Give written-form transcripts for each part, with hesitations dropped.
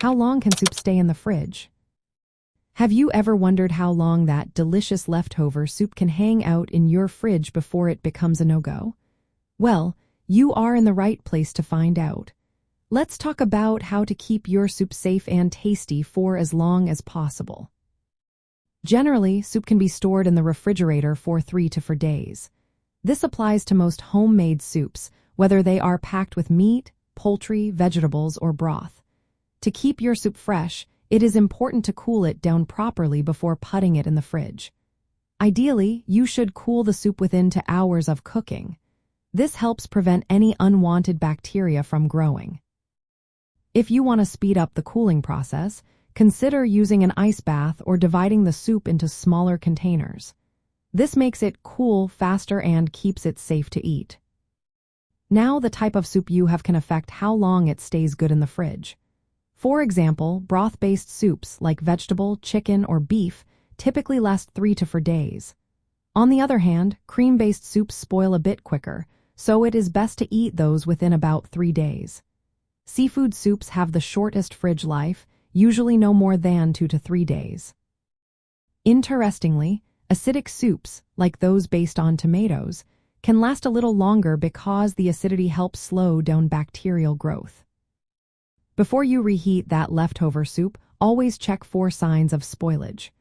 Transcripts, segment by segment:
How long can soup stay in the fridge? Have you ever wondered how long that delicious leftover soup can hang out in your fridge before it becomes a no-go? Well, you are in the right place to find out. Let's talk about how to keep your soup safe and tasty for as long as possible. Generally, soup can be stored in the refrigerator for 3 to 4 days. This applies to most homemade soups, whether they are packed with meat, poultry, vegetables, or broth. To keep your soup fresh, it is important to cool it down properly before putting it in the fridge. Ideally, you should cool the soup within 2 hours of cooking. This helps prevent any unwanted bacteria from growing. If you want to speed up the cooling process, consider using an ice bath or dividing the soup into smaller containers. This makes it cool faster and keeps it safe to eat. Now, the type of soup you have can affect how long it stays good in the fridge. For example, broth-based soups like vegetable, chicken, or beef typically last 3 to 4 days. On the other hand, cream-based soups spoil a bit quicker, so it is best to eat those within about 3 days. Seafood soups have the shortest fridge life, usually no more than 2 to 3 days. Interestingly, acidic soups, like those based on tomatoes, can last a little longer because the acidity helps slow down bacterial growth. Before you reheat that leftover soup, always check for signs of spoilage.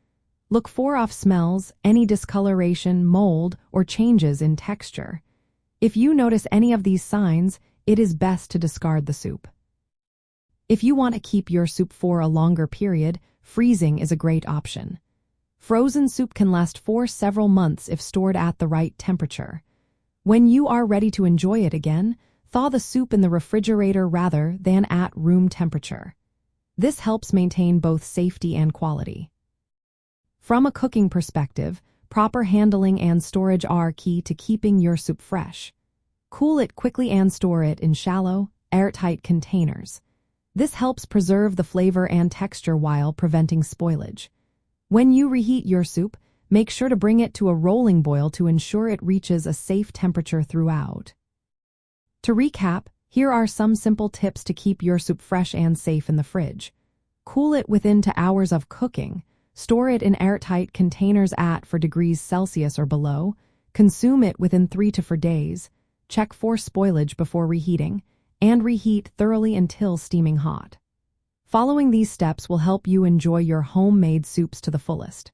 Look for off smells, any discoloration, mold, or changes in texture. If you notice any of these signs, it is best to discard the soup. If you want to keep your soup for a longer period, freezing is a great option. Frozen soup can last for several months if stored at the right temperature. When you are ready to enjoy it again, thaw the soup in the refrigerator rather than at room temperature. This helps maintain both safety and quality. From a cooking perspective, proper handling and storage are key to keeping your soup fresh. Cool it quickly and store it in shallow, airtight containers. This helps preserve the flavor and texture while preventing spoilage. When you reheat your soup, make sure to bring it to a rolling boil to ensure it reaches a safe temperature throughout. To recap, here are some simple tips to keep your soup fresh and safe in the fridge. Cool it within 2 hours of cooking. Store it in airtight containers at 4 degrees Celsius or below. Consume it within 3 to 4 days. Check for spoilage before reheating. And reheat thoroughly until steaming hot. Following these steps will help you enjoy your homemade soups to the fullest.